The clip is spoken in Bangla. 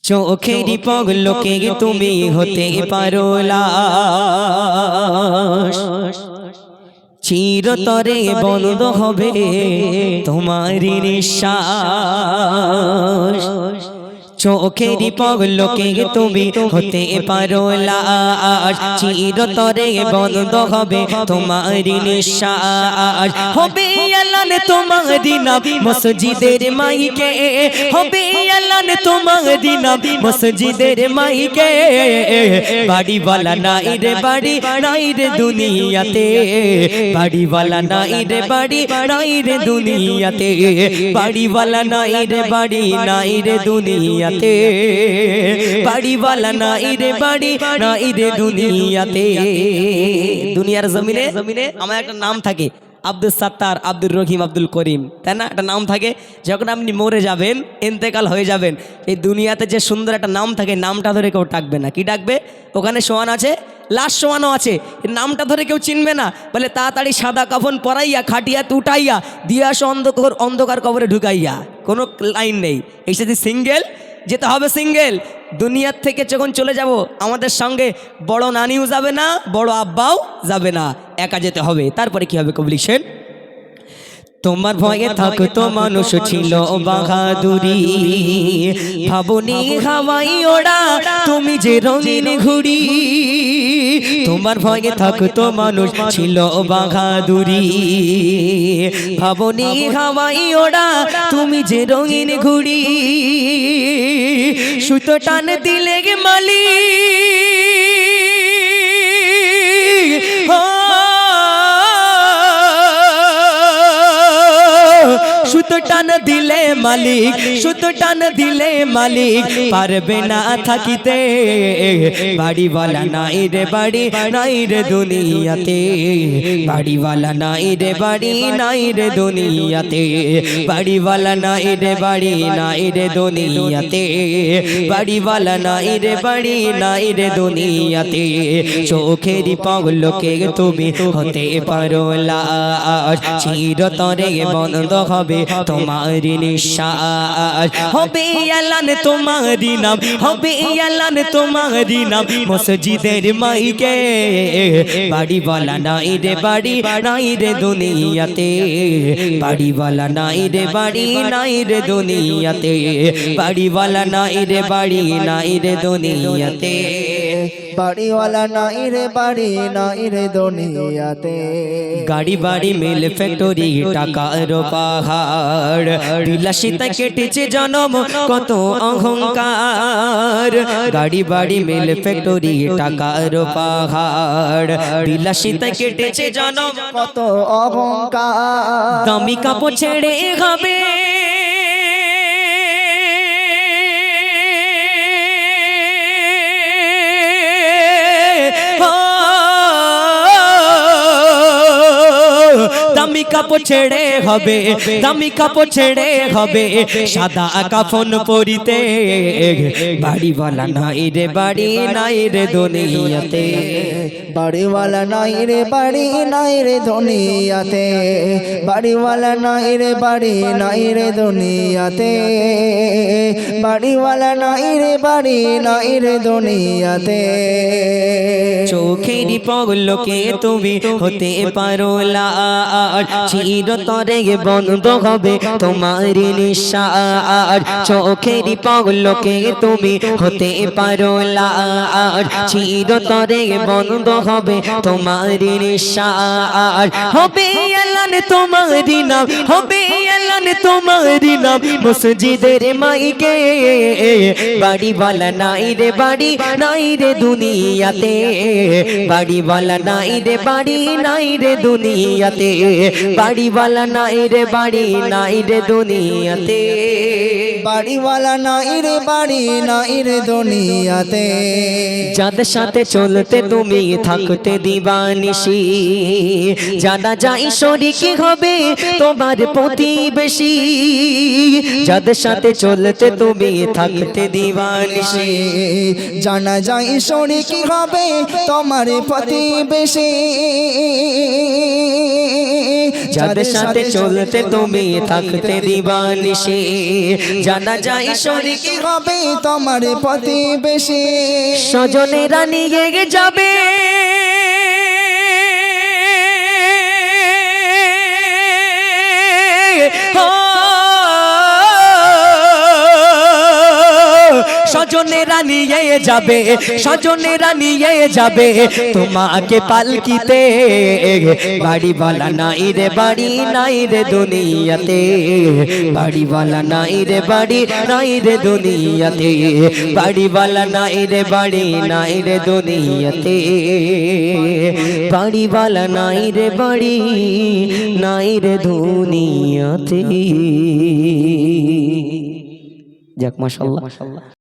চোখেরই পলকে তুমি হতে পারো লাশ, চিরতরে বন্ধ হবে তোমারি নিঃশ্বাস। চোখেরই পলকে তুমি হতে পারো লাশ, চিরতরে বন্ধ হবে তোমারি নিঃশ্বাস। হবে এলান তোমারি নাম মসজিদের মাইকে, হবে এলান তোমারি নাম মসজিদের মাইকে। বাড়িওয়ালা নাই রে বাড়ি নাই রে দুনিয়াতে, বাড়িওয়ালা নাই রে বাড়ি নাই রে দুনিয়াতে, বাড়িওয়ালা নাই রে বাড়ি নাই রে দুনিয়াতে, বাড়িওয়ালা নাই রে বাড়ি নাই রে দুনিয়াতে। দুনিয়ার জমিনে আমার একটা নাম থাকে, আব্দুল সাত্তার, আব্দুর রহিম, আব্দুল করিম, তাই না? একটা নাম থাকে। যখন আপনি মরে যাবেন, ইন্তেকাল হয়ে যাবেন, এই দুনিয়াতে যে সুন্দর একটা নাম থাকে, নামটা ধরে কেউ ডাকবে না। কি ডাকবে? ওখানে শোয়ান আছে, লাশ শোয়ানো আছে, নামটা ধরে কেউ চিনবে না। বলে তাড়াতাড়ি সাদা কাফন পরাইয়া খাটিয়াতে উঠাইয়া দিয়ে আসো অন্ধকার কবরে ঢুকাইয়া। কোনো লাইন নেই। এই সাথে সিঙ্গেল যেতে হবে, সিঙ্গেল। দুনিয়ার থেকে যখন চলে যাব, আমাদের সঙ্গে বড় নানিও যাবে না, বড় আব্বাও যাবে না, একা যেতে হবে। তারপরে কি হবে? কবি লিখছেন, তোমার ভয়ে থাকতো মানুষ ছিল বাহাদুরি, ভাবনি হাওয়াই ওড়া তুমি যে রঙিন ঘুড়ি। তোমার ভয়ে থাকতো মানুষ ছিল বাহাদুরি, ভাবনি হাওয়াই ওড়া তুমি যে রঙিন ঘুড়ি। সুতো টান দিলে গে মালিক, সুতো টান দিলে মালিক, সুতো টান দিলে মালিক পারবে না থাকিতে। বাড়িওয়ালা নাই রে বাড়ি নাই রে দুনিয়াতে, বাড়িওয়ালা নাই রে বাড়ি নাই রে দুনিয়াতে, বাড়িওয়ালা নাই রে বাড়ি নাই রে দুনিয়াতে, বাড়িওয়ালা নাই রে বাড়ি নাই রে দুনিয়াতে। চোখেরই পলকে তুমি হতে পারো লাশ, চিরতরে বন্ধ হবে তোমারি নিঃশ্বাস। হবে এলান তোমারি নাম, হবে এলান তোমারি নাম মসজিদের মাইকে। বাড়িওয়ালা নাই রে বাড়ি নাই রে দুনিয়াতে, বাড়িওয়ালা নাই রে বাড়ি নাই রে দুনিয়াতে, বাড়িওয়ালা নাই রে বাড়ি নাই রে দুনিয়াতে, বাড়িওয়ালা নাই রে বাড়ি নাই রে দুনিয়াতে। গাড়ি বাড়ি মিল ফ্যাক্টরি টাকার পাহাড়, বিলাসিতা কেটেছে জনম কত অহংকার। গাড়ি বাড়ি মিল ফ্যাক্টরি টাকার পাহাড়, বিলাসিতা কেটেছে জনম কত অহংকার। দামি কাপড় ছেড়ে হবে দামি কাপড় ছেড়ে হবে, দামি কাপড় ছেড়ে হবে সাদা কাফন পরিতে। বাড়িওয়ালা নাই রে বাড়ি নাই রে দুনিয়াতে, বাড়িওয়ালা নাই রে বাড়ি নাই রে দুনিয়াতে, বাড়িওয়ালা নাই রে বাড়ি নাই রে দুনিয়াতে, বাড়িওয়ালা নাই রে বাড়ি নাই রে দুনিয়াতে। চোখেরই পলকে তুমি হতে পারো লাশ, চিরতরে বন্ধ হবে তোমারি নিঃশ্বাস। চোখেরই পলকে তুমি হতে পারো লাশ, চিরতরে বন্ধ হবে তোমারি নিঃশ্বাস। হবে এলান তোমারি নাম, হবে এলান তোমারি নাম মসজিদের মাইকে। বাড়িওয়ালা নাই রে বাড়ি নাই রে দুনিয়াতে, বাড়িওয়ালা নাই রে বাড়ি নাই রে দুনিয়াতে, বাড়িওয়ালা নাই রে বাড়ি নাই রে দুনিয়াতে, বাড়িওয়ালা নাই রে বাড়ি নাই রে দুনিয়াতে। যাদের সাথে চলতে তুমি থাকতে দিবানিশি, জানা যায় শরীকি হবে তোমার প্রতিবেশী। যাদের সাথে চলতে তুমি থাকতে দিবানিশি, জানা যায় শরীকি হবে তোমার প্রতিবেশী। যাদের সাথে চলতে তুমি থাকতে দিবানিশি জানা যায় শরীক কি হবে তোমার প্রতিবেশী স্বজনেরা নিয়ে যাবে স্বজনেরা নিয়ে যাবে স্বজনেরা নিয়ে যাবে তোমাকে পালকিতে বাড়িওয়ালা নাই রে বাড়ি নাই রে দুনিয়াতে বাড়িওয়ালা নাই রে বাড়ি নাই রে দুনিয়াতে বাড়িওয়ালা নাই রে বাড়ি নাই রে দুনিয়াতে বাড়িওয়ালা নাই রে বাড়ি নাই রে দুনিয়াতে যাক মাশাআল্লাহ